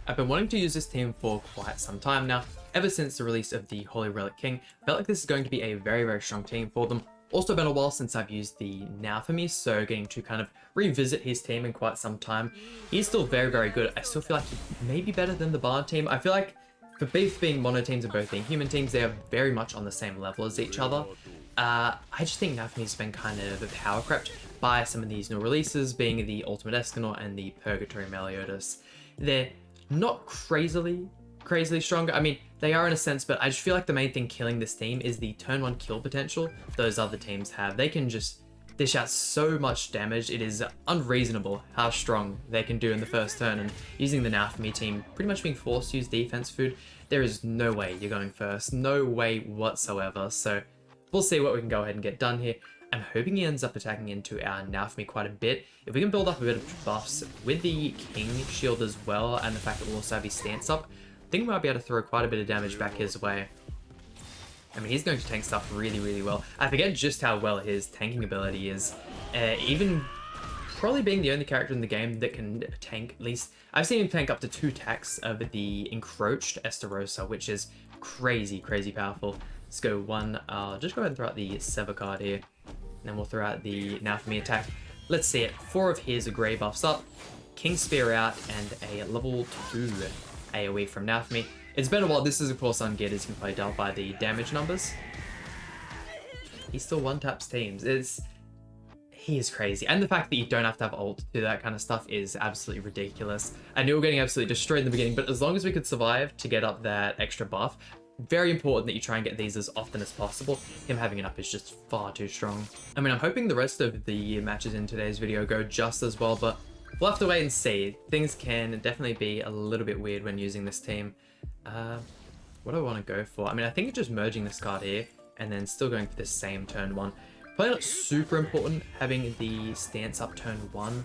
I've been wanting to use this team for quite some time now, ever since the release of the Holy Relic King. Felt like this is going to be a very, very strong team for them. Also been a while since I've used the NAOFUMI, so getting to kind of revisit his team in quite some time. He's still very, very good. I still feel like he may be better than the Bard team. I feel like for both being mono teams and both being human teams, they are very much on the same level as each other. I just think NAOFUMI's been kind of power crept by some of these new releases, being the Ultimate Escanor and the Purgatory Meliodas. They're not crazily stronger. I mean, they are in a sense, but I just feel like the main thing killing this team is the turn 1 kill potential those other teams have. They can just dish out so much damage. It is unreasonable how strong they can do in the first turn, and using the NAOFUMI team pretty much being forced to use defense food, there is no way you're going first. No way whatsoever. So we'll see what we can go ahead and get done here. I'm hoping he ends up attacking into our NAOFUMI quite a bit. If we can build up a bit of buffs with the King shield as well, and the fact that we'll also have his stance up, I think we might be able to throw quite a bit of damage back his way. I mean, he's going to tank stuff really, really well. I forget just how well his tanking ability is. Even probably being the only character in the game that can tank, at least I've seen him tank up to 2 attacks of the Encroached Estarossa, which is crazy, crazy powerful. Let's go one. I'll just go ahead and throw out the Sever card here. And then we'll throw out the NAOFUMI attack. Let's see it. 4 of his grey buffs up, King Spear out, and a level 2 AoE from NAOFUMI. It's been a while. This is of course ungeared, as you can probably tell by the damage numbers. He still one-taps teams. He is crazy. And the fact that you don't have to have ult to do that kind of stuff is absolutely ridiculous. I knew we were getting absolutely destroyed in the beginning, but as long as we could survive to get up that extra buff, very important that you try and get these as often as possible. Him having it up is just far too strong. I mean, I'm hoping the rest of the matches in today's video go just as well, but we'll have to wait and see. Things can definitely be a little bit weird when using this team. What do I want to go for? I mean, I think just merging this card here and then still going for the same turn 1. Probably not super important having the stance up turn 1.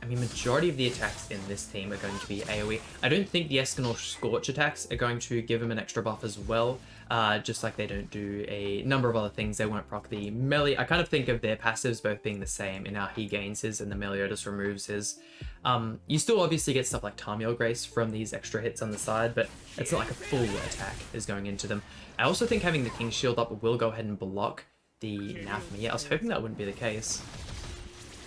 I mean, majority of the attacks in this team are going to be AoE. I don't think the Escanor Scorch attacks are going to give him an extra buff as well. Just like they don't do a number of other things. They won't proc the melee. I kind of think of their passives both being the same in how he gains his and the Meliodas removes his. You still obviously get stuff like Tarmiel Grace from these extra hits on the side, but it's not like a full attack is going into them. I also think having the King Shield up will go ahead and block the NAOFUMI. Yeah, I was hoping that wouldn't be the case.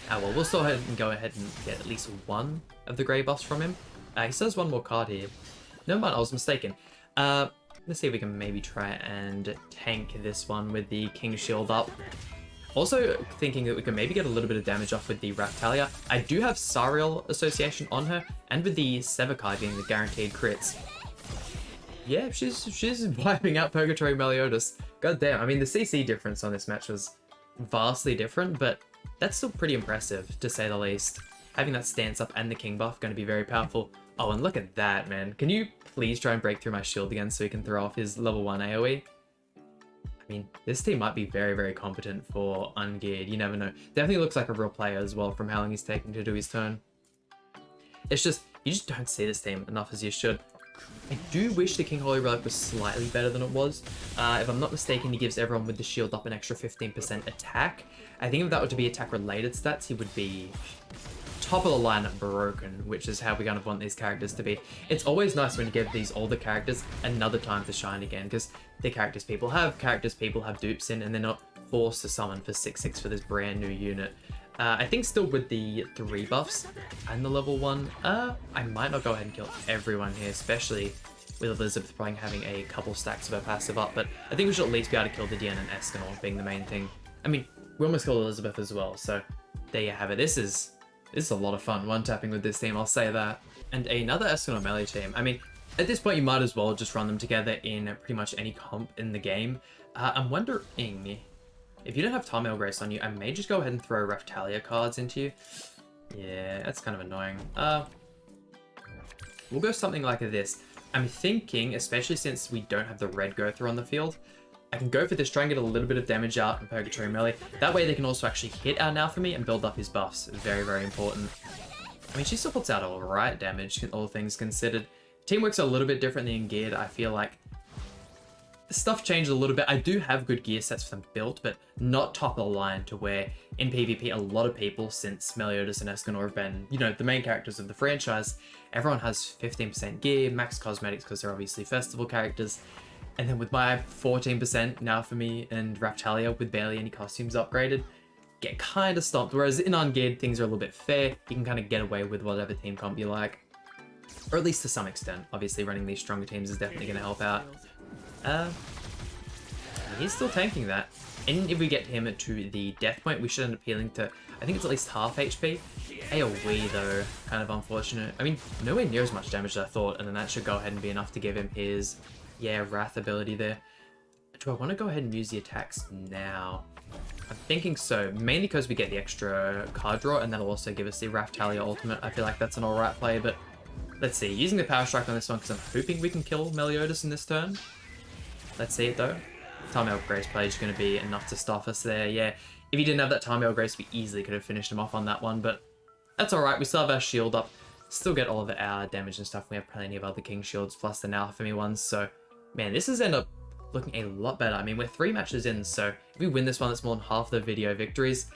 Well, we'll still go ahead and get at least 1 of the grey buffs from him. He still has 1 more card here. Never mind, I was mistaken. Let's see if we can maybe try and tank this one with the King Shield up. Also thinking that we can maybe get a little bit of damage off with the Raftalia. I do have Sariel Association on her, and with the Sever card being the guaranteed crits. Yeah, she's wiping out Purgatory Meliodas. God damn, I mean, the CC difference on this match was vastly different, but that's still pretty impressive, to say the least. Having that stance up and the King buff going to be very powerful. Oh, and look at that, man. Can you please try and break through my shield again so he can throw off his level 1 AoE? I mean, this team might be very, very competent for ungeared. You never know. Definitely looks like a real player as well from how long he's taking to do his turn. It's just, you just don't see this team enough as you should. I do wish the King Holy Relic was slightly better than it was. If I'm not mistaken, he gives everyone with the shield up an extra 15% attack. I think if that were to be attack-related stats, he would be top of the line broken, which is how we kind of want these characters to be. It's always nice when you give these older characters another time to shine again, because they're characters people have dupes in, and they're not forced to summon for 6/6 for this brand new unit. I think still with the 3 buffs and the level 1, I might not go ahead and kill everyone here, especially with Elizabeth probably having a couple stacks of her passive up, but I think we should at least be able to kill the Diana and Escanor being the main thing. I mean, we almost killed Elizabeth as well, so there you have it. This is a lot of fun one-tapping with this team, I'll say that. And another Escanor melee team. I mean, at this point you might as well just run them together in pretty much any comp in the game. I'm wondering, if you don't have Tarmiel Grace on you, I may just go ahead and throw Raftalia cards into you. Yeah, that's kind of annoying. We'll go something like this. I'm thinking, especially since we don't have the red Gotha on the field, I can go for this, try and get a little bit of damage out in Purgatory Melee. That way they can also actually hit our NAOFUMI and build up his buffs. Very, very important. I mean, she still puts out alright damage, all things considered. Team works a little bit differently in geared, I feel like. stuff changed a little bit. I do have good gear sets for them built, but not top of the line to where in PvP a lot of people, since Meliodas and Escanor have been, you know, the main characters of the franchise, everyone has 15% gear, max cosmetics because they're obviously festival characters. And then with my 14% NAOFUMI and Raftalia with barely any costumes upgraded, get kind of stomped. Whereas in ungeared, things are a little bit fair. You can kind of get away with whatever team comp you like. Or at least to some extent. Obviously running these stronger teams is definitely going to help out. He's still tanking that. And if we get him to the death point, we should end up healing to, I think it's at least half HP. AoE though, kind of unfortunate. I mean, nowhere near as much damage as I thought, and then that should go ahead and be enough to give him his, yeah, Wrath ability there. Do I want to go ahead and use the attacks now? I'm thinking so, mainly because we get the extra card draw, and that'll also give us the Raftalia ultimate. I feel like that's an alright play, but let's see. Using the Power Strike on this one because I'm hoping we can kill Meliodas in this turn. Let's see it though. Tarmiel Grace play is going to be enough to stop us there. Yeah, if he didn't have that Tarmiel Grace, we easily could have finished him off on that one, but that's alright. We still have our shield up, still get all of our damage and stuff. We have plenty of other King Shields plus the NAOFUMI ones, so man, this has ended up looking a lot better. I mean, we're 3 matches in, so if we win this one, that's more than half the video victories.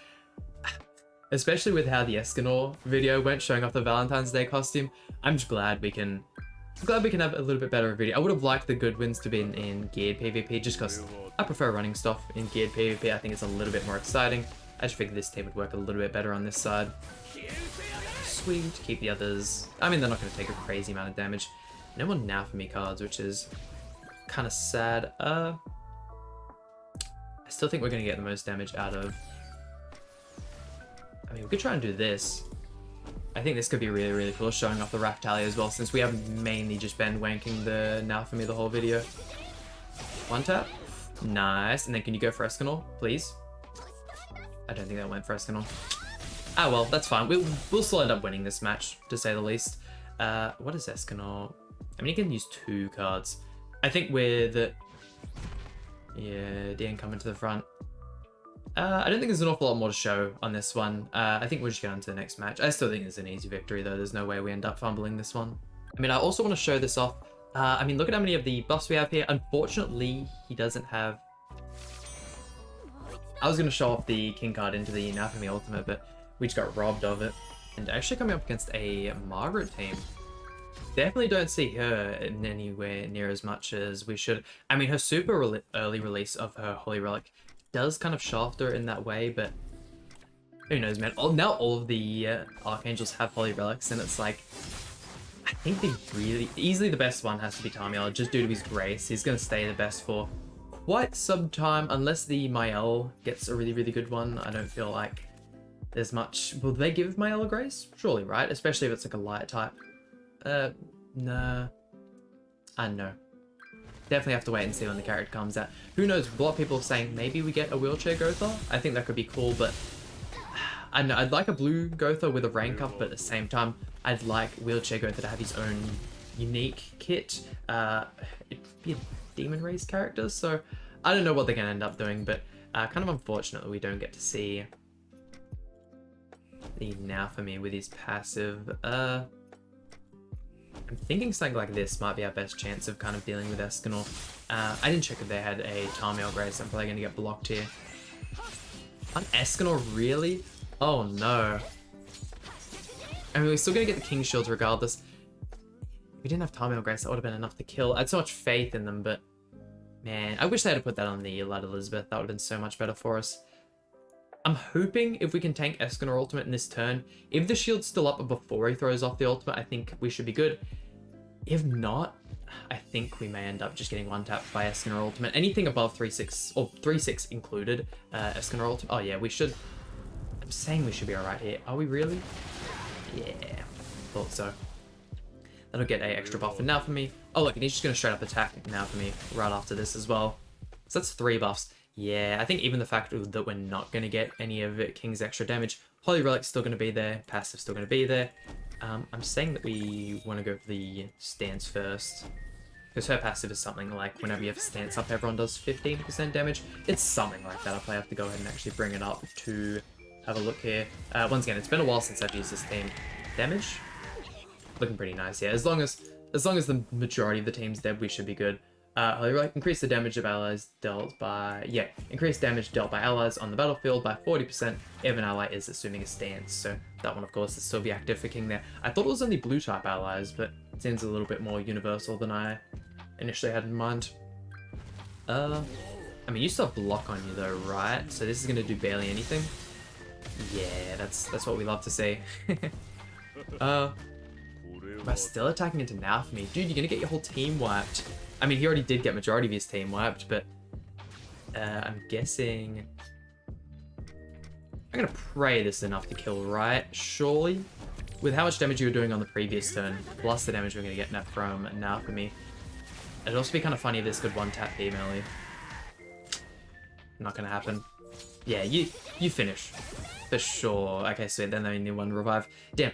Especially with how the Escanor video went, showing off the Valentine's Day costume. I'm just glad we can have a little bit better video. I would have liked the good wins to be in geared PvP, just because I prefer running stuff in geared PvP. I think it's a little bit more exciting. I just figured this team would work a little bit better on this side. Sweet, keep the others. I mean, they're not going to take a crazy amount of damage. No more NAOFUMI cards, which is kind of sad. I still think we're going to get the most damage out of... I mean, we could try and do this. I think this could be really, really cool, showing off the Raftalia as well, since we have mainly just been wanking the NAOFUMI the whole video. One tap. Nice. And then can you go for Escanor, please? I don't think that went for Escanor. Ah, well, that's fine. We'll still end up winning this match, to say the least. What is Escanor? I mean, he can use 2 cards. I think with... yeah, Dean coming to the front. I don't think there's an awful lot more to show on this one. I think we'll just get on to the next match. I still think it's an easy victory, though. There's no way we end up fumbling this one. I mean, I also want to show this off. I mean, look at how many of the buffs we have here. Unfortunately, he doesn't have... I was going to show off the King card into the NAOFUMI ultimate, but we just got robbed of it. And actually coming up against a Margaret team. Definitely don't see her in anywhere near as much as we should. I mean, her super early release of her Holy Relic does kind of shaft her in that way, but who knows, man. Now all of the Archangels have Holy Relics, and it's like, I think easily the best one has to be Tarmiel, just due to his grace. He's going to stay the best for quite some time, unless the Mael gets a really, really good one. I don't feel like there's much... Will they give Mael a grace? Surely, right? Especially if it's like a light type. Nah. I don't know. Definitely have to wait and see when the character comes out. Who knows? A lot of people are saying maybe we get a wheelchair Gotha. I think that could be cool, but I don't know. I'd like a blue Gotha with a rank up, but at the same time, I'd like wheelchair Gotha to have his own unique kit. It'd be a demon race character, so I don't know what they're going to end up doing, but kind of unfortunate that we don't get to see the NAOFUMI with his passive. I'm thinking something like this might be our best chance of kind of dealing with Escanor. I didn't check if they had a Tarmiel Grace. I'm probably going to get blocked here. On Escanor, really? Oh no. I mean, we're still going to get the King Shields regardless. If we didn't have Tarmiel Grace, that would have been enough to kill. I had so much faith in them, but man, I wish they had put that on the Lad Elizabeth. That would have been so much better for us. I'm hoping if we can tank Escanor ultimate in this turn, if the shield's still up before he throws off the ultimate, I think we should be good. If not, I think we may end up just getting one tapped by Escanor ultimate. Anything above 3-6, or 3-6 included, Escanor ultimate. Oh yeah, we should... I'm saying we should be alright here. Are we really? Yeah, thought so. That'll get a extra buff for NAOFUMI. Oh look, and he's just going to straight up attack NAOFUMI right after this as well. So that's 3 buffs. Yeah, I think even the fact that we're not going to get any of King's extra damage, Holy Relic's still going to be there, passive's still going to be there. I'm saying that we want to go for the stance first, because her passive is something like whenever you have stance up, everyone does 15% damage. It's something like that. I'll probably have to go ahead and actually bring it up to have a look here. Once again, it's been a while since I've used this team. Damage? Looking pretty nice, yeah. As long as the majority of the team's dead, we should be good. Holy Relic, increase the damage of allies dealt by, increase damage dealt by allies on the battlefield by 40% if an ally is assuming a stance. So that one, of course, will still be active for King there. I thought it was only blue type allies, but it seems a little bit more universal than I initially had in mind. I mean, you still have block on you though, right? So this is gonna do barely anything. Yeah, that's what we love to see. We're still attacking into NAOFUMI. Dude, you're gonna get your whole team wiped. I mean, he already did get majority of his team wiped, but I'm guessing... I'm gonna pray this is enough to kill, right? Surely? With how much damage you were doing on the previous turn, plus the damage we're gonna get from NAOFUMI. It'd also be kind of funny if this could one-tap B melee. Not gonna happen. Yeah, you finish. For sure. Okay, so then they only need one revive. Damn.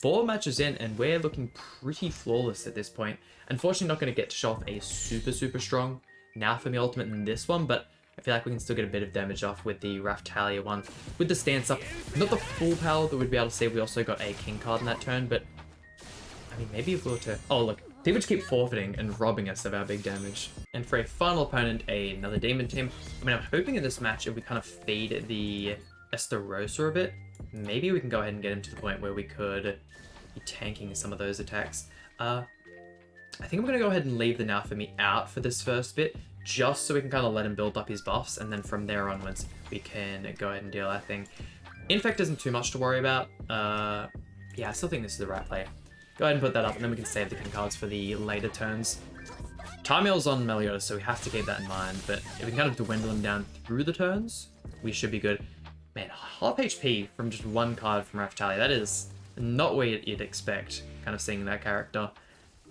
4 matches in, and we're looking pretty flawless at this point. Unfortunately, not going to get to show off a super strong NAOFUMI ultimate in this one, but I feel like we can still get a bit of damage off with the Raftalia one. With the stance up, not the full power that we'd be able to see. We also got a King card in that turn, but I mean, maybe if we were to... Oh, look. They would just keep forfeiting and robbing us of our big damage. And for a final opponent, another demon team. I mean, I'm hoping in this match, if we kind of feed the Estarossa a bit, maybe we can go ahead and get him to the point where we could be tanking some of those attacks. I think I'm going to go ahead and leave the NAOFUMI out for this first bit, just so we can kind of let him build up his buffs, and then from there onwards, we can go ahead and deal our thing. Infect isn't too much to worry about. Yeah, I still think this is the right play. Go ahead and put that up, and then we can save the King cards for the later turns. Timeout's on Meliodas, so we have to keep that in mind, but if we can kind of dwindle him down through the turns, we should be good. Man, half HP from just one card from Raftalia, that is not what you'd expect, kind of seeing that character.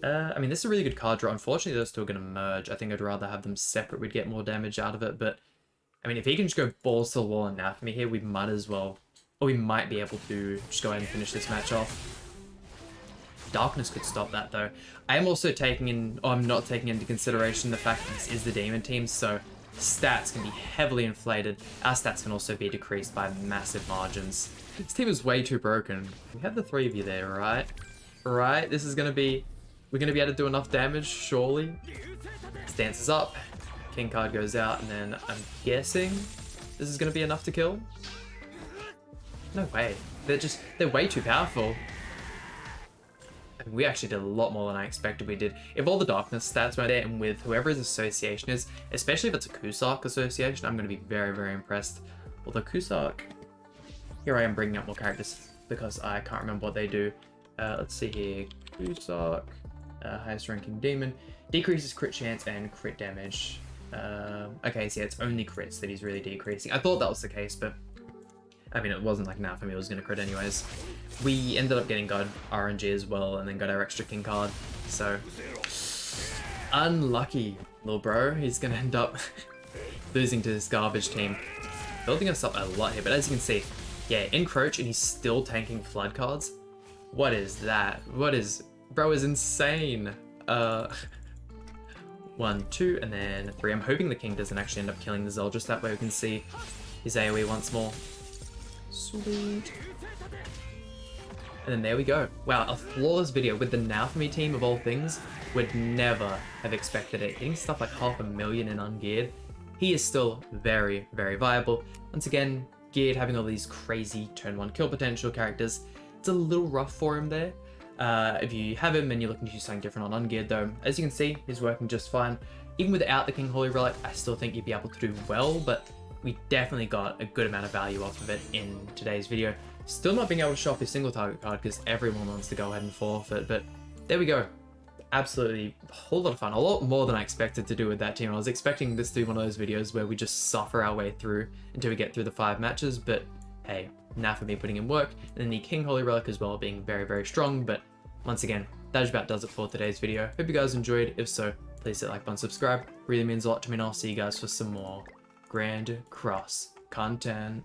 I mean, this is a really good card draw. Unfortunately, they're still going to merge. I think I'd rather have them separate. We'd get more damage out of it, but I mean, if he can just go balls to the wall and NAOFUMI here, we might as well, or we might be able to just go ahead and finish this match off. Darkness could stop that though. I am also taking in, or I'm not taking into consideration the fact that this is the demon team, so stats can be heavily inflated. Our stats can also be decreased by massive margins. This team is way too broken. We have the 3 of you there, right? Right? This is gonna be, we're gonna be able to do enough damage, surely. Stance is up, King card goes out, and then I'm guessing this is gonna be enough to kill. No way. They're way too powerful. We actually did a lot more than I expected we did. If all the darkness stats were there, and with whoever his association is, especially if it's a Cusack association, I'm going to be very impressed. Although Cusack... Here I am bringing up more characters because I can't remember what they do. Let's see here. Cusack, highest ranking demon. Decreases crit chance and crit damage. Okay, so yeah, it's only crits that he's really decreasing. I thought that was the case, but... I mean, it wasn't like NAOFUMI was going to crit anyways. We ended up getting God RNG as well, and then got our extra King card. So, unlucky, little bro. He's going to end up losing to this garbage team. Building us up a lot here, but as you can see, yeah, encroach, and he's still tanking flood cards. What is that? Bro is insane. 1, 2, and then 3. I'm hoping the King doesn't actually end up killing the Zeldris. That way we can see his AoE once more. Sweet. And then there we go. Wow, a flawless video with the NAOFUMI team of all things. Would never have expected it. Hitting stuff like 500,000 in ungeared. He is still very viable. Once again, geared, having all these crazy turn 1 kill potential characters. It's a little rough for him there. If you have him and you're looking to do something different on ungeared though, as you can see, he's working just fine. Even without the King Holy Relic, I still think you'd be able to do well, but we definitely got a good amount of value off of it in today's video. Still not being able to show off his single target card because everyone wants to go ahead and forfeit, but there we go. Absolutely a whole lot of fun. A lot more than I expected to do with that team. I was expecting this to be one of those videos where we just suffer our way through until we get through the 5 matches, but hey, NAOFUMI putting in work, and then the King Holy Relic as well being very strong, but once again, that just about does it for today's video. Hope you guys enjoyed. If so, please hit like button, subscribe. Really means a lot to me, and I'll see you guys for some more Grand Cross content.